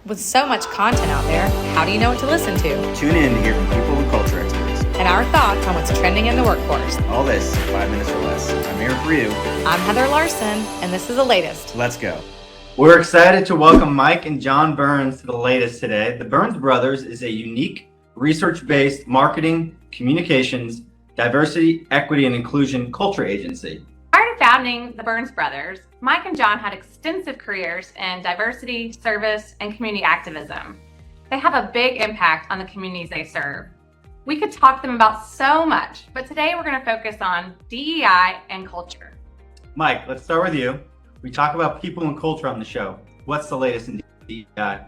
With so much content out there, how do you know what to listen to? Tune in to hear from people and culture experts. And our thoughts on what's trending in the workforce. All this in 5 minutes or less. I'm here for you. I'm Heather Larson, and this is The Latest. Let's go. We're excited to welcome Mike and John Burns to The Latest today. The Burns Brothers is a unique, research-based marketing, communications, diversity, equity, and inclusion culture agency. Prior to founding the Burns Brothers, Mike and John had extensive careers in diversity, service, and community activism. They have a big impact on the communities they serve. We could talk to them about so much, but today we're going to focus on DEI and culture. Mike, let's start with you. We talk about people and culture on the show. What's the latest in DEI?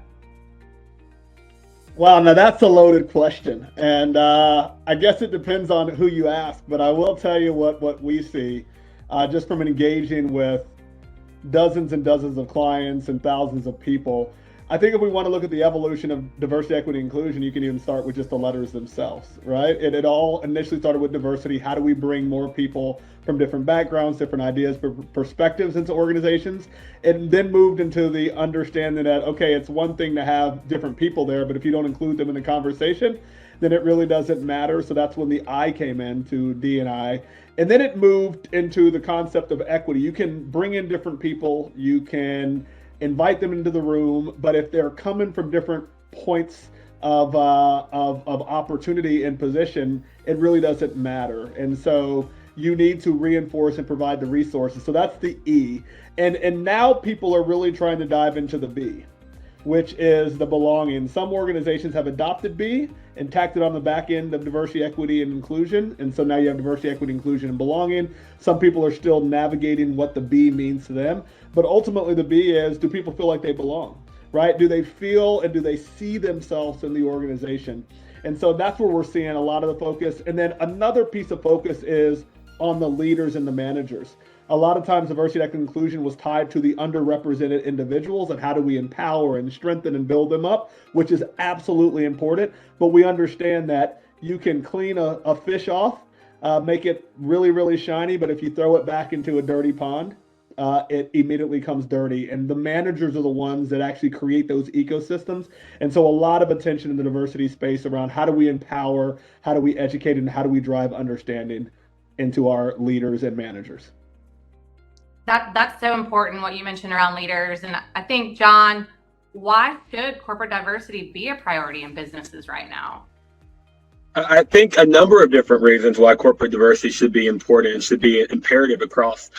Wow, now that's a loaded question. And I guess it depends on who you ask, but I will tell you what we see just from engaging with dozens and dozens of clients and thousands of people. I think if we want to look at the evolution of diversity, equity, inclusion, you can even start with just the letters themselves, right? It all initially started with diversity. How do we bring more people from different backgrounds, different ideas, perspectives into organizations? And then moved into the understanding that, okay, it's one thing to have different people there, but if you don't include them in the conversation, then it really doesn't matter. So that's when the I came into D&I. And then it moved into the concept of equity. You can bring in different people, you can invite them into the room, but if they're coming from different points of opportunity and position, it really doesn't matter. And so you need to reinforce and provide the resources. So that's the E. And now people are really trying to dive into the B, which is the belonging. Some organizations have adopted B and tacked it on the back end of diversity, equity, and inclusion. And so now you have diversity, equity, inclusion, and belonging. Some people are still navigating what the B means to them. But ultimately the B is, do people feel like they belong, right? Do they feel and do they see themselves in the organization? And so that's where we're seeing a lot of the focus. And then another piece of focus is on the leaders and the managers. A lot of times diversity, equity, and inclusion was tied to the underrepresented individuals and how do we empower and strengthen and build them up, which is absolutely important. But we understand that you can clean a fish off, make it really, really shiny, but if you throw it back into a dirty pond, it immediately comes dirty. And the managers are the ones that actually create those ecosystems. And so a lot of attention in the diversity space around how do we empower, how do we educate, and how do we drive understanding into our leaders and managers. That's so important, what you mentioned around leaders. And I think, John, why should corporate diversity be a priority in businesses right now? I think a number of different reasons why corporate diversity should be important and should be imperative across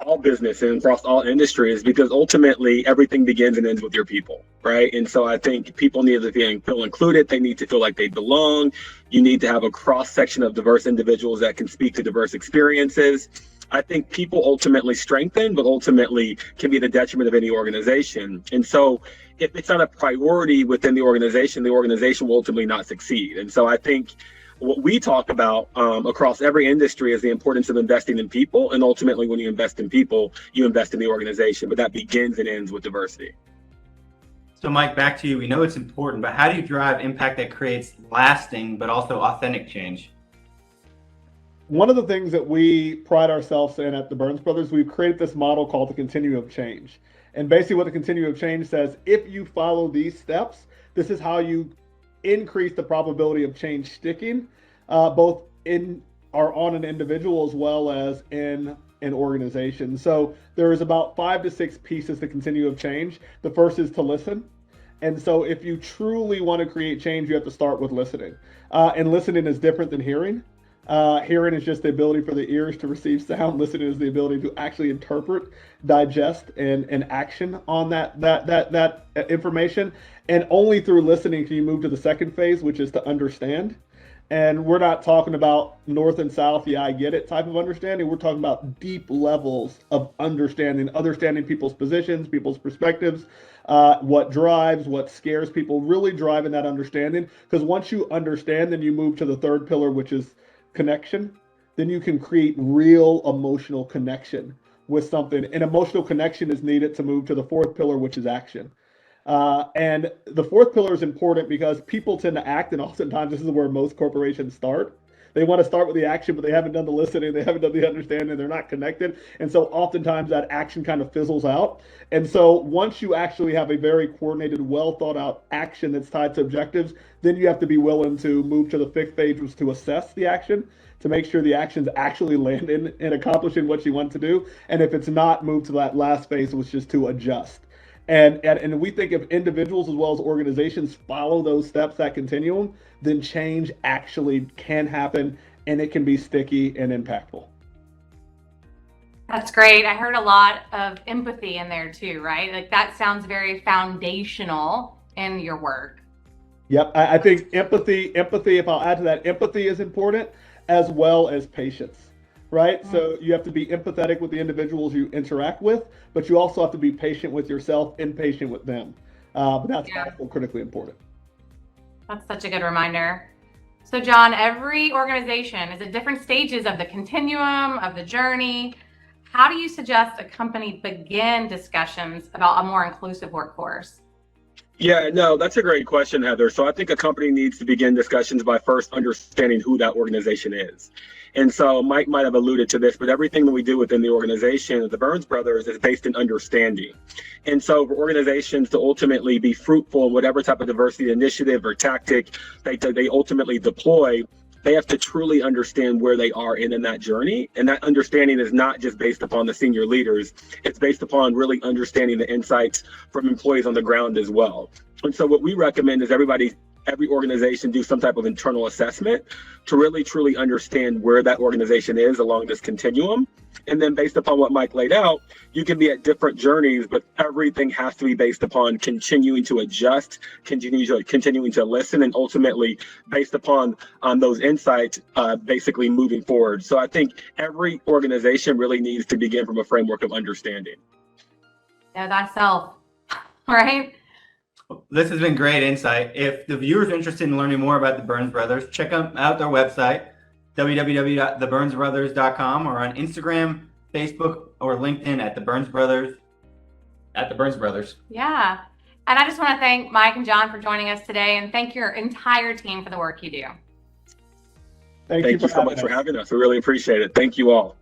all business and across all industries, because ultimately everything begins and ends with your people, right? And so I think people need to feel included. They need to feel like they belong. You need to have a cross section of diverse individuals that can speak to diverse experiences. I think people ultimately strengthen, but ultimately can be the detriment of any organization. And so if it's not a priority within the organization will ultimately not succeed. And so I think what we talk about across every industry is the importance of investing in people. And ultimately, when you invest in people, you invest in the organization. But that begins and ends with diversity. So Mike, back to you. We know it's important, but how do you drive impact that creates lasting, but also authentic change? One of the things that we pride ourselves in at the Burns Brothers, we've created this model called the continuum of change. And basically what the continuum of change says, if you follow these steps, this is how you increase the probability of change sticking, both in or on an individual as well as in an organization. So there is about 5 to 6 pieces to continuum of change. The first is to listen. And so if you truly want to create change, you have to start with listening. And listening is different than hearing. Hearing is just the ability for the ears to receive sound. Listening is the ability to actually interpret, digest, and action on that information. And only through listening can you move to the second phase, which is to understand. And we're not talking about north and south, yeah, I get it type of understanding. We're talking about deep levels of understanding people's positions, people's perspectives, what drives, what scares people, really driving that understanding. Because once you understand, then you move to the third pillar, which is connection. Then you can create real emotional connection with something. And emotional connection is needed to move to the fourth pillar, which is action. And the fourth pillar is important because people tend to act, and oftentimes this is where most corporations start. They want to start with the action, but they haven't done the listening, they haven't done the understanding, they're not connected. And so oftentimes that action kind of fizzles out. And so once you actually have a very coordinated, well thought out action that's tied to objectives, then you have to be willing to move to the fifth phase, which is to assess the action, to make sure the action's actually landing and accomplishing what you want to do. And if it's not, move to that last phase, which is to adjust. And we think if individuals as well as organizations follow those steps, that continuum, then change actually can happen, and it can be sticky and impactful. That's great. I heard a lot of empathy in there too, right? Like that sounds very foundational in your work. Yep, I think empathy, if I'll add to that, empathy is important as well as patience. Right? So you have to be empathetic with the individuals you interact with, but you also have to be patient with yourself and patient with them. But that's also critically important. That's such a good reminder. So John, every organization is at different stages of the continuum, of the journey. How do you suggest a company begin discussions about a more inclusive workforce? Yeah, no, that's a great question, Heather. So I think a company needs to begin discussions by first understanding who that organization is. And so Mike might have alluded to this, but everything that we do within the organization of the Burns Brothers is based in understanding. And so for organizations to ultimately be fruitful in whatever type of diversity initiative or tactic they ultimately deploy, they have to truly understand where they are in that journey. And that understanding is not just based upon the senior leaders. It's based upon really understanding the insights from employees on the ground as well. And so what we recommend is every organization do some type of internal assessment to really truly understand where that organization is along this continuum. And then based upon what Mike laid out, you can be at different journeys, but everything has to be based upon continuing to adjust, continuing to listen, and ultimately based upon those insights, basically moving forward. So I think every organization really needs to begin from a framework of understanding. Yeah, that's self, right? This has been great insight. If the viewers are interested in learning more about the Burns Brothers, check out their website, www.theburnsbrothers.com, or on Instagram, Facebook, or LinkedIn at the Burns Brothers. Yeah. And I just want to thank Mike and John for joining us today, and thank your entire team for the work you do. Thank you so much for having us. We really appreciate it. Thank you all.